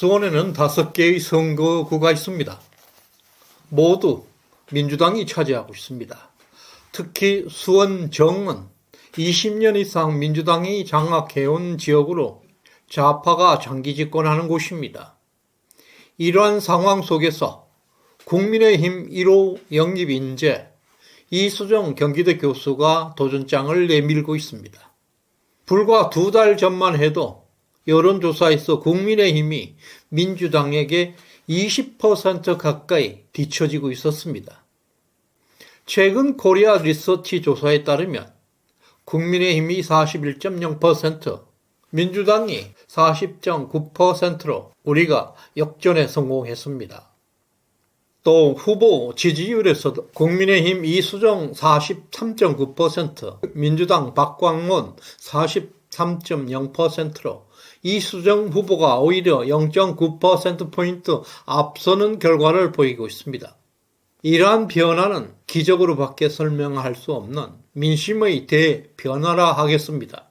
수원에는 5개의 선거구가 있습니다. 모두 민주당이 차지하고 있습니다. 특히 수원 정은 20년 이상 민주당이 장악해온 지역으로 좌파가 장기 집권하는 곳입니다. 이러한 상황 속에서 국민의힘 1호 영입 인재 이수정 경기도 교수가 도전장을 내밀고 있습니다. 불과 2달 전만 해도 여론조사에서 국민의힘이 민주당에게 20% 가까이 뒤처지고 있었습니다. 최근 코리아 리서치 조사에 따르면 국민의힘이 41.0%, 민주당이 40.9%로 우리가 역전에 성공했습니다. 또 후보 지지율에서도 국민의힘 이수정 43.9%, 민주당 박광문 43.0%로 이수정 후보가 오히려 0.9%포인트 앞서는 결과를 보이고 있습니다. 이러한 변화는 기적으로밖에 설명할 수 없는 민심의 대변화라 하겠습니다.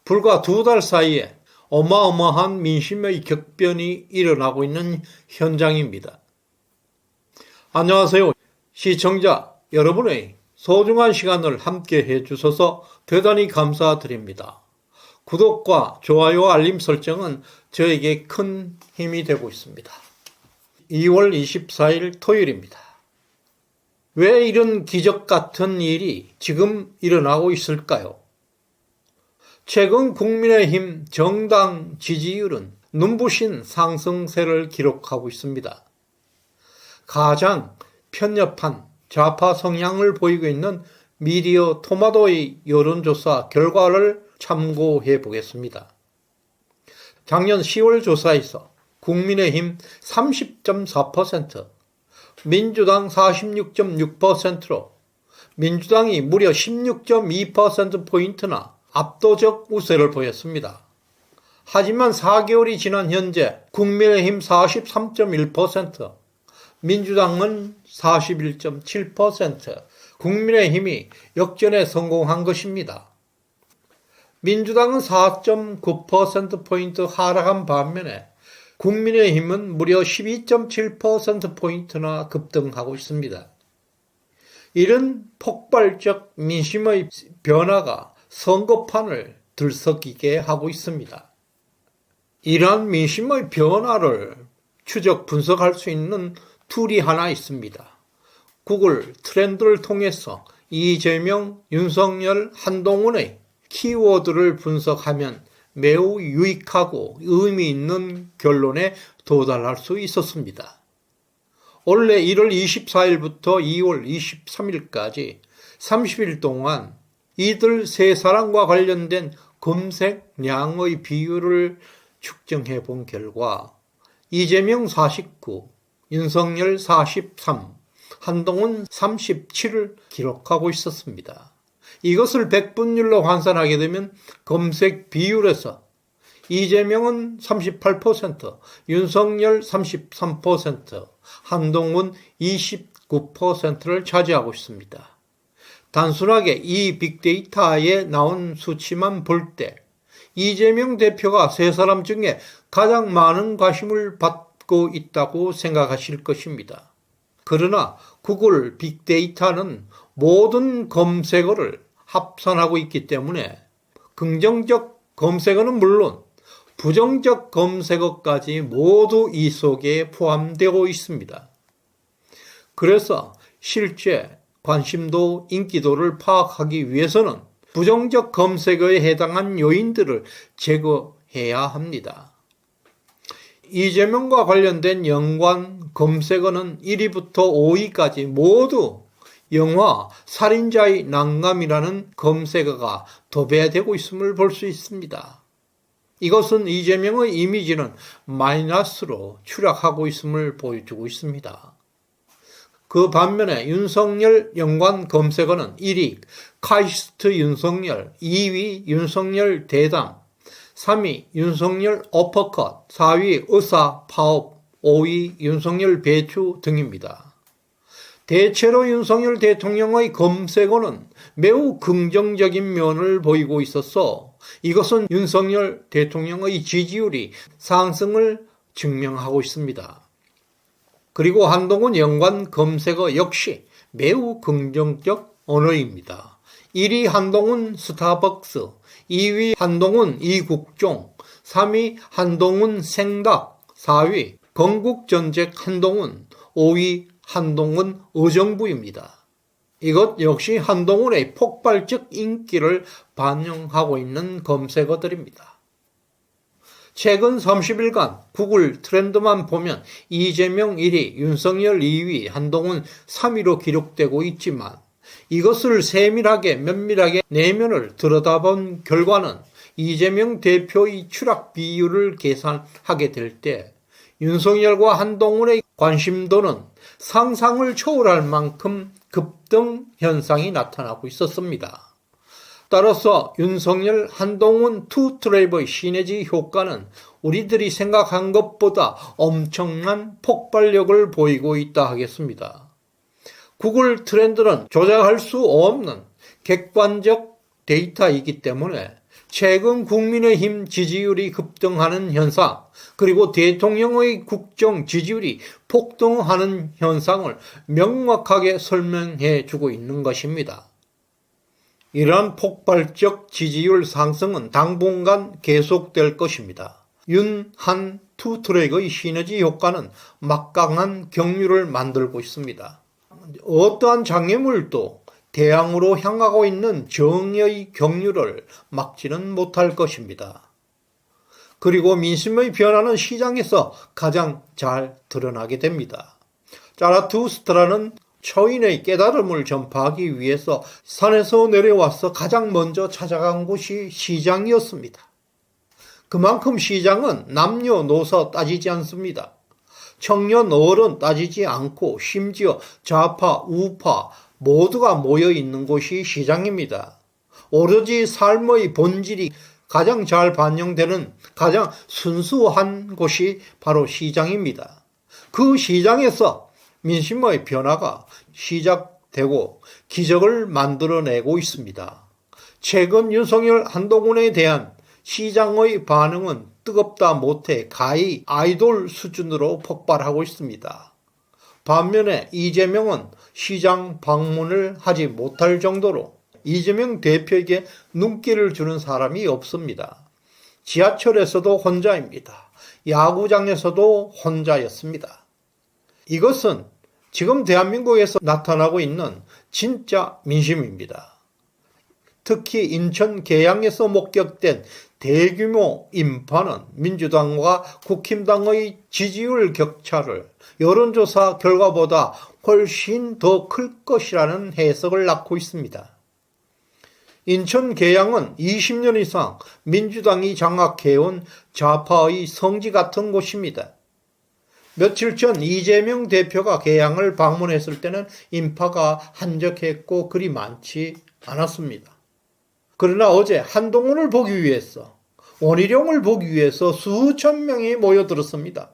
불과 2달 사이에 어마어마한 민심의 격변이 일어나고 있는 현장입니다. 안녕하세요. 시청자 여러분의 소중한 시간을 함께 해주셔서 대단히 감사드립니다. 구독과 좋아요 알림 설정은 저에게 큰 힘이 되고 있습니다. 2월 24일 토요일입니다. 왜 이런 기적 같은 일이 지금 일어나고 있을까요? 최근 국민의힘 정당 지지율은 눈부신 상승세를 기록하고 있습니다. 가장 편협한 좌파 성향을 보이고 있는 미디어 토마토의 여론조사 결과를 참고해 보겠습니다. 작년 10월 조사에서 국민의힘 30.4%, 민주당 46.6%로 민주당이 무려 16.2%포인트나 압도적 우세를 보였습니다. 하지만 4개월이 지난 현재 국민의힘 43.1%, 민주당은 41.7%, 국민의힘이 역전에 성공한 것입니다. 민주당은 4.9%포인트 하락한 반면에 국민의힘은 무려 12.7%포인트나 급등하고 있습니다. 이런 폭발적 민심의 변화가 선거판을 들썩이게 하고 있습니다. 이러한 민심의 변화를 추적 분석할 수 있는 툴이 하나 있습니다. 구글 트렌드를 통해서 이재명, 윤석열, 한동훈의 키워드를 분석하면 매우 유익하고 의미 있는 결론에 도달할 수 있었습니다. 원래 1월 24일부터 2월 23일까지 30일 동안 이들 세 사람과 관련된 검색량의 비율을 측정해 본 결과 이재명 49, 윤석열 43, 한동훈 37을 기록하고 있었습니다. 이것을 백분율로 환산하게 되면 검색 비율에서 이재명은 38%, 윤석열 33%, 한동훈 29%를 차지하고 있습니다. 단순하게 이 빅데이터에 나온 수치만 볼 때 이재명 대표가 세 사람 중에 가장 많은 관심을 받고 있다고 생각하실 것입니다. 그러나 구글 빅데이터는 모든 검색어를 합산하고 있기 때문에 긍정적 검색어는 물론 부정적 검색어까지 모두 이 속에 포함되어 있습니다. 그래서 실제 관심도 인기도를 파악하기 위해서는 부정적 검색어에 해당한 요인들을 제거해야 합니다. 이재명과 관련된 연관 검색어는 1위부터 5위까지 모두 영화 살인자의 난감이라는 검색어가 도배되고 있음을 볼 수 있습니다. 이것은 이재명의 이미지는 마이너스로 추락하고 있음을 보여주고 있습니다. 그 반면에 윤석열 연관 검색어는 1위 카이스트 윤석열, 2위 윤석열 대담, 3위 윤석열 어퍼컷, 4위 의사 파업, 5위 윤석열 배추 등입니다. 대체로 윤석열 대통령의 검색어는 매우 긍정적인 면을 보이고 있어서 이것은 윤석열 대통령의 지지율이 상승을 증명하고 있습니다. 그리고 한동훈 연관 검색어 역시 매우 긍정적 언어입니다. 1위 한동훈 스타벅스, 2위 한동훈 이국종, 3위 한동훈 생닭, 4위 건국전쟁 한동훈, 5위 한동훈 의정부입니다. 이것 역시 한동훈의 폭발적 인기를 반영하고 있는 검색어들입니다. 최근 30일간 구글 트렌드만 보면 이재명 1위, 윤석열 2위, 한동훈 3위로 기록되고 있지만 이것을 세밀하게 면밀하게 내면을 들여다본 결과는 이재명 대표의 추락 비율을 계산하게 될 때 윤석열과 한동훈의 관심도는 상상을 초월할 만큼 급등 현상이 나타나고 있었습니다. 따라서 윤석열 한동훈 투 트랩의 시너지 효과는 우리들이 생각한 것보다 엄청난 폭발력을 보이고 있다 하겠습니다. 구글 트렌드는 조작할 수 없는 객관적 데이터이기 때문에 최근 국민의힘 지지율이 급등하는 현상, 그리고 대통령의 국정 지지율이 폭등하는 현상을 명확하게 설명해 주고 있는 것입니다. 이러한 폭발적 지지율 상승은 당분간 계속될 것입니다. 윤, 한 투 트랙의 시너지 효과는 막강한 경류를 만들고 있습니다. 어떠한 장애물도 대항으로 향하고 있는 정의의 경류를 막지는 못할 것입니다. 그리고 민심의 변화는 시장에서 가장 잘 드러나게 됩니다. 자라투스트라는 초인의 깨달음을 전파하기 위해서 산에서 내려와서 가장 먼저 찾아간 곳이 시장이었습니다. 그만큼 시장은 남녀노소 따지지 않습니다. 청년 어른 따지지 않고 심지어 좌파 우파 모두가 모여 있는 곳이 시장입니다. 오로지 삶의 본질이 가장 잘 반영되는 가장 순수한 곳이 바로 시장입니다. 그 시장에서 민심의 변화가 시작되고 기적을 만들어내고 있습니다. 최근 윤석열 한동훈에 대한 시장의 반응은 뜨겁다 못해 가히 아이돌 수준으로 폭발하고 있습니다. 반면에 이재명은 시장 방문을 하지 못할 정도로 이재명 대표에게 눈길을 주는 사람이 없습니다. 지하철에서도 혼자입니다. 야구장에서도 혼자였습니다. 이것은 지금 대한민국에서 나타나고 있는 진짜 민심입니다. 특히 인천 계양에서 목격된 대규모 인파는 민주당과 국힘당의 지지율 격차를 여론조사 결과보다 훨씬 더 클 것이라는 해석을 낳고 있습니다. 인천 계양은 20년 이상 민주당이 장악해온 좌파의 성지 같은 곳입니다. 며칠 전 이재명 대표가 계양을 방문했을 때는 인파가 한적했고 그리 많지 않았습니다. 그러나 어제 한동훈을 보기 위해서, 원희룡을 보기 위해서 수천 명이 모여들었습니다.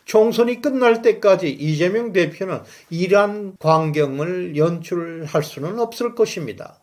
총선이 끝날 때까지 이재명 대표는 이러한 광경을 연출할 수는 없을 것입니다.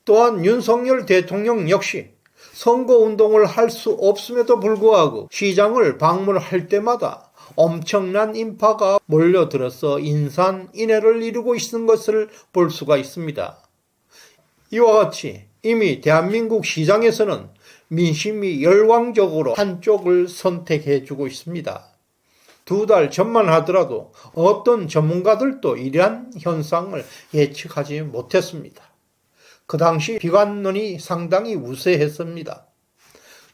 또한 윤석열 대통령 역시 선거운동을 할 수 없음에도 불구하고 시장을 방문할 때마다 엄청난 인파가 몰려들어서 인산인해를 이루고 있는 것을 볼 수가 있습니다. 이와 같이 이미 대한민국 시장에서는 민심이 열광적으로 한쪽을 선택해주고 있습니다. 2달 전만 하더라도 어떤 전문가들도 이러한 현상을 예측하지 못했습니다. 그 당시 비관론이 상당히 우세했습니다.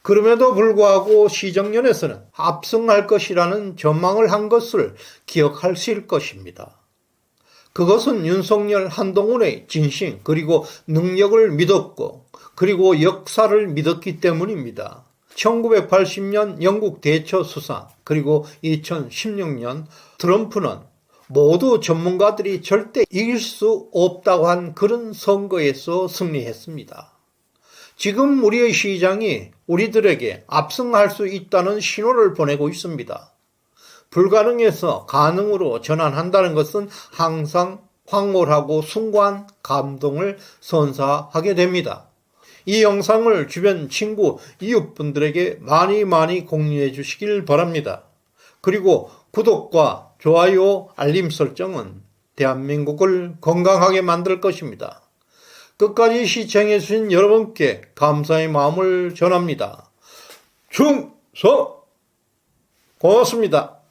그럼에도 불구하고 시정연에서는 합승할 것이라는 전망을 한 것을 기억하실 것입니다. 그것은 윤석열 한동훈의 진심 그리고 능력을 믿었고 그리고 역사를 믿었기 때문입니다. 1980년 영국 대처 수상 그리고 2016년 트럼프는 모두 전문가들이 절대 이길 수 없다고 한 그런 선거에서 승리했습니다. 지금 우리의 시장이 우리들에게 압승할 수 있다는 신호를 보내고 있습니다. 불가능에서 가능으로 전환한다는 것은 항상 황홀하고 숭고한 감동을 선사하게 됩니다. 이 영상을 주변 친구, 이웃분들에게 많이 공유해 주시길 바랍니다. 그리고 구독과 좋아요, 알림 설정은 대한민국을 건강하게 만들 것입니다. 끝까지 시청해 주신 여러분께 감사의 마음을 전합니다. 충성! 고맙습니다.